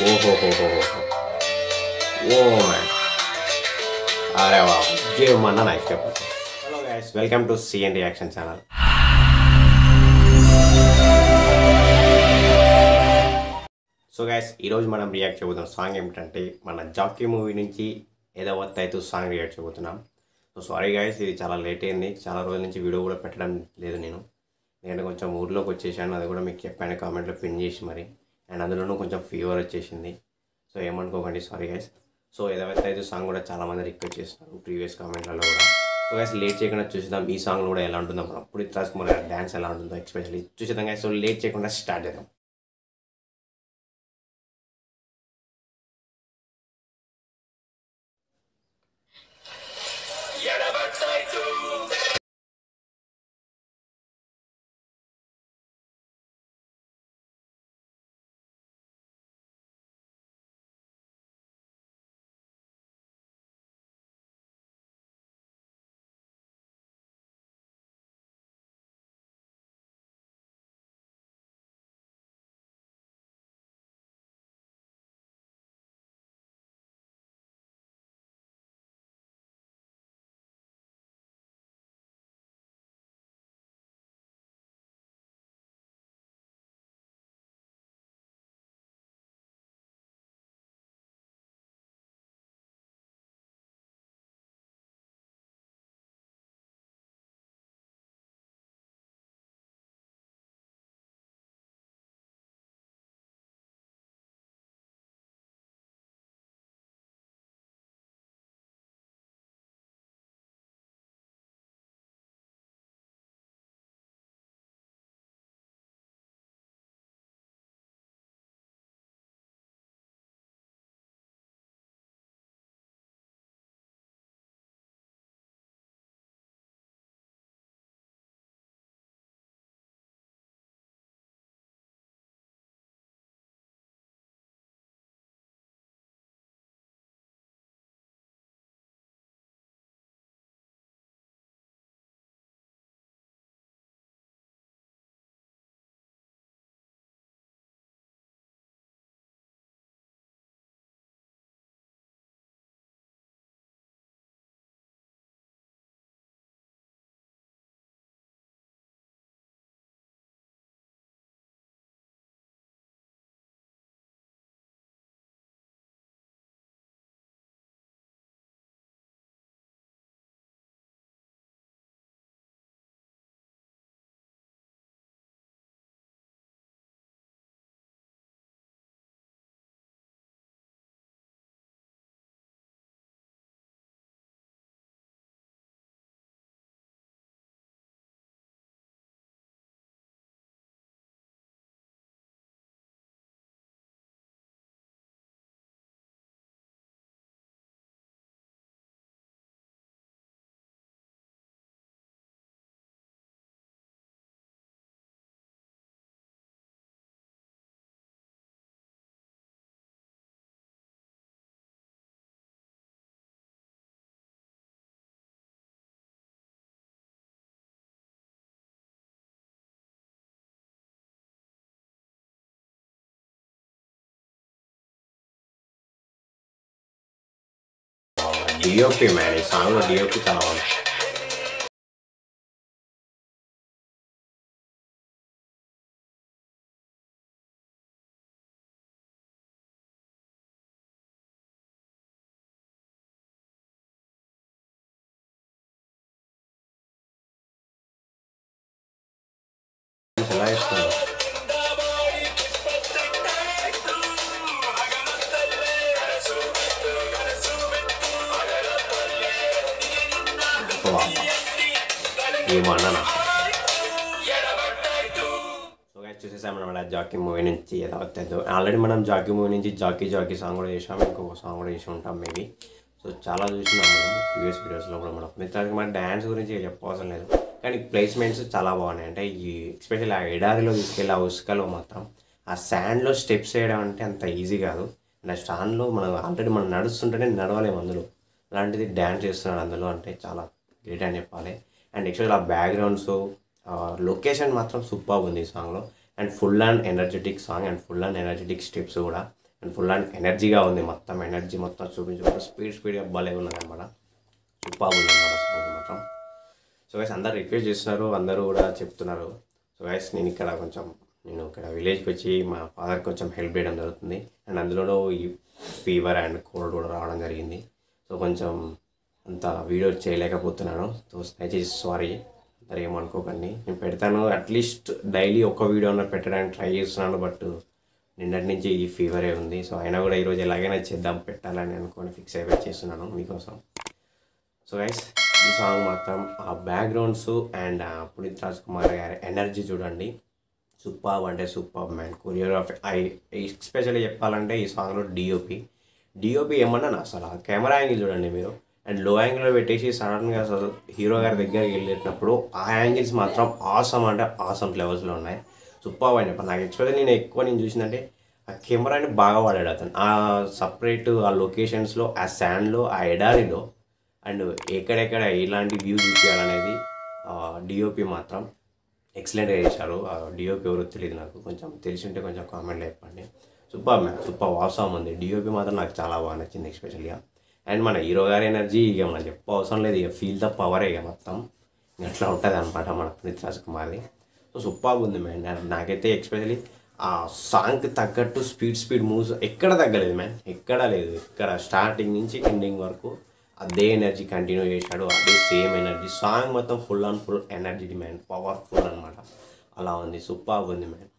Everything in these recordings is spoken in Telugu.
ఓహో హో హో హో. ఓ మ్యాన్, అరే వా, ఏమన్నా నైస్ చెప్పు. Hello guys, welcome to CN reaction channel. So guys, ఈరోజు మనం రియాక్ట్ చేయబోతున్న సాంగ్ ఏమిటంటే మన జాకీ మూవీ నుంచి ఏదో వత్త అయితే సాంగ్ రియాక్ట్ చేయబోతున్నాం. సో సారీ గైస్, ఇది చాలా లేట్ అయింది. చాలా రోజుల నుంచి వీడియో కూడా పెట్టడం లేదు నేను కొంచెం ఊర్లోకి వచ్చేసాను. అది కూడా మీకు చెప్పాను కామెంట్లో పిన్ చేసి మరి. అండ్ అందులోనూ కొంచెం ఫీవర్ వచ్చేసింది. సో ఏమనుకోకండి, సారీ గైస్. సో ఏదైతే అయితే సాంగ్ కూడా చాలామంది రిక్వెస్ట్ చేస్తున్నారు ప్రీవియస్ కామెంట్లలో కూడా. సో గైస్, లేట్ చేయకుండా చూసేద్దాం ఈ సాంగ్ కూడా ఎలా ఉంటుందో, మనం పునీత్ రాజ్ కుమార్ గారి డ్యాన్స్ ఎలా ఉంటుందో ఎక్స్పెషల్లీ చూసేద్దాం గైస్. సో లేట్ చేయకుండా స్టార్ట్ చేద్దాం. డిఓపి మ్యాన్, ఈ సాంగ్లో డిఓపి చాలా బాగుంది. ఎలా ఇస్తున్నారు ఏమన్నా. సో గైస్, చూసేసాం అనమాట జాకీ మూవీ నుంచి ఎలా వస్తుందో. ఆల్రెడీ మనం జాకీ మూవీ నుంచి జాకీ సాంగ్ కూడా చేసాం, ఇంకొక సాంగ్ కూడా చేసి ఉంటాం మేబీ. సో చాలా చూసినాం మనం ప్రీవియస్ వీడియోస్లో కూడా. మనం మిత్రానికి మన డ్యాన్స్ గురించి చెప్పవసరం లేదు, కానీ ప్లేస్మెంట్స్ చాలా బాగున్నాయి. అంటే ఈ ఎస్పెషల్లీ ఆ ఎడారిలో తీసుకెళ్ళి ఆ ఉసుకలో మాత్రం ఆ శాండ్లో స్టెప్స్ వేయడం అంటే అంత ఈజీ కాదు. అండ్ ఆ స్టాండ్లో మనం నడుస్తుంటేనే నడవలేము అందులో, అలాంటిది డ్యాన్స్ చేస్తున్నాడు అందులో, అంటే చాలా గ్రేట్ అని చెప్పాలి. అండ్ యాక్చువల్గా ఆ బ్యాక్గ్రౌండ్స్, లొకేషన్ మాత్రం సూపర్ ఉంది ఈ సాంగ్లో. And full and energetic song, and full and energetic steps కూడా. అండ్ ఫుల్ అండ్ ఎనర్జీగా ఉంది, మొత్తం ఎనర్జీ మొత్తం చూపించుకుంటూ స్పీడ్గా భలే ఉన్నది అనమాట. సూపర్ ఉంది అనమాట సాంగ్ మాత్రం. సో గైస్ అందరు రిక్వెస్ట్ చేస్తున్నారు, అందరూ కూడా చెప్తున్నారు. సో గైస్ నేను ఇక్కడ విలేజ్కి వచ్చి మా ఫాదర్కి కొంచెం హెల్ప్ చేయడం జరుగుతుంది. అండ్ అందులో ఈ ఫీవర్ అండ్ కోల్డ్ కూడా రావడం జరిగింది. సో కొంచెం అంత వీడియో చేయలేకపోతున్నాను. సో దయచేసి సారీ, అందరు ఏమనుకోకండి. నేను పెడతాను, అట్లీస్ట్ డైలీ ఒక వీడియో అన్న పెట్టడానికి ట్రై చేస్తున్నాను. బట్ నిన్నటి నుంచి ఈ ఫీవరే ఉంది. సో అయినా కూడా ఈరోజు ఎలాగైనా చేద్దాం, పెట్టాలని అనుకొని ఫిక్స్ అయిపోయి చేస్తున్నాను మీకోసం. సో గైస్ ఈ సాంగ్ మాత్రం ఆ బ్యాక్గ్రౌండ్స్ అండ్ పునీత్ రాజ్ కుమార్ గారి ఎనర్జీ చూడండి, సూపర్ అంటే సూపర్ మ్యాన్. కొరియోగ్రఫీ ఎస్పెషల్లీ చెప్పాలంటే ఈ సాంగ్లో డిఓపి ఏమన్నా అసలు ఆ కెమెరా యాంగిల్ చూడండి మీరు. అండ్ లో యాంగిల్లో పెట్టేసి సడన్గా అసలు హీరో గారి దగ్గరికి వెళ్ళేటప్పుడు ఆ యాంగిల్స్ మాత్రం ఆసమ్ అంటే ఆసమ్ లెవెల్స్లో ఉన్నాయి. సూపర్ అని చెప్పాలి. నాకు ఎక్స్పెషల్లీ నేను చూసిందంటే ఆ కెమెరాని బాగా వాడాడు అతను. ఆ సపరేట్ ఆ లొకేషన్స్లో, ఆ శాండ్లో, ఆ ఎడారిలో అండ్ ఎక్కడెక్కడ ఎలాంటి వ్యూ చూపించాలనేది డిఓపి మాత్రం ఎక్సలెంట్గా చేశారు. డిఓపి ఎవరో తెలియదు నాకు, కొంచెం తెలిసి ఉంటే కొంచెం కామెంట్లో చెప్పండి. సూపర్ మ్యాన్, సూపర్ వాసమ్ ఉంది. డిఓపి మాత్రం నాకు చాలా బాగా నచ్చింది ఎస్పెషల్గా. అండ్ మన హీరో గారి ఎనర్జీ ఇక మనం చెప్ప అవసరం లేదు, ఇక ఫీల్ ద పవరే ఇక మొత్తం అట్లా ఉంటుంది అనమాట మన పునీత్ రాజ్ కుమార్ది. సో సూపర్ ఉంది మ్యాన్. నాకైతే ఎస్పెషల్లీ ఆ సాంగ్కి తగ్గట్టు స్పీడ్ మూవ్స్ ఎక్కడ తగ్గలేదు మ్యాన్, ఎక్కడా లేదు. ఇక్కడ స్టార్టింగ్ నుంచి ఎండింగ్ వరకు అదే ఎనర్జీ కంటిన్యూ చేశాడు, అదే సేమ్ ఎనర్జీ. సాంగ్ మొత్తం ఫుల్ ఎనర్జీ మ్యాన్, పవర్ఫుల్ అనమాట. అలా ఉంది, సూపర్ ఉంది మ్యాన్.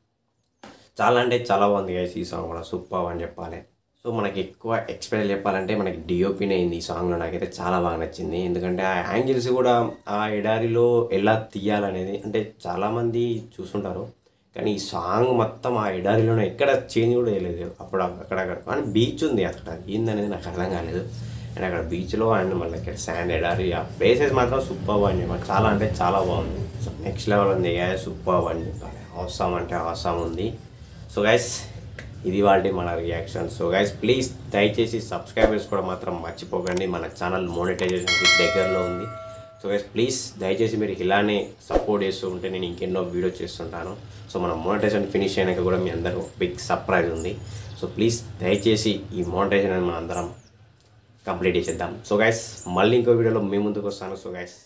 చాలా అంటే చాలా బాగుంది గైస్ ఈ సాంగ్ కూడా, సూపర్ అని చెప్పాలి. సో మనకి ఎక్కువ ఎక్స్పెక్ట్ చెప్పాలంటే మనకి డిఓపినే అయింది ఈ సాంగ్లో. నాకైతే చాలా బాగా నచ్చింది, ఎందుకంటే ఆ యాంగిల్స్ కూడా ఆ ఎడారిలో ఎలా తీయాలనేది, అంటే చాలామంది చూస్తుంటారు కానీ ఈ సాంగ్ మొత్తం ఆ ఎడారిలోనే ఎక్కడ చేంజ్ కూడా వేయలేదు. అక్కడక్కడ కానీ బీచ్ ఉంది, అక్కడ ఏందనేది నాకు అర్థం కాలేదు. అండ్ అక్కడ బీచ్లో అండ్ మళ్ళీ ఇక్కడ శాండ్ ఎడారి ఆ ప్లేసెస్ మాత్రం సూపర్ అని చెప్పాలి. చాలా అంటే చాలా బాగుంది. సో నెక్స్ట్ లెవెల్ ఉంది, సూపర్ అని చెప్పాలి. అవసరం అంటే అవసరం ఉంది. సో గైస్ ఇది వాళ్ళ మన రియాక్షన్. సో గైస్ ప్లీజ్ దయచేసి సబ్స్క్రైబ్ చేసుకోవడం మాత్రం మర్చిపోకండి. మన ఛానల్ మోనిటైజేషన్ దగ్గరలో ఉంది. సో గైస్ ప్లీజ్ దయచేసి మీరు ఇలానే సపోర్ట్ చేస్తూ ఉంటే నేను ఇంకెన్నో వీడియో చేస్తుంటాను. సో మన మోనిటైజేషన్ ఫినిష్ అయినాక కూడా మీ అందరూ బిగ్ సర్ప్రైజ్ ఉంది. సో ప్లీజ్ దయచేసి ఈ మోనిటైజేషన్ మనం అందరం కంప్లీట్ చేసేద్దాం. సో గైస్ మళ్ళీ ఇంకో వీడియోలో మీ ముందుకు వస్తాను. So guys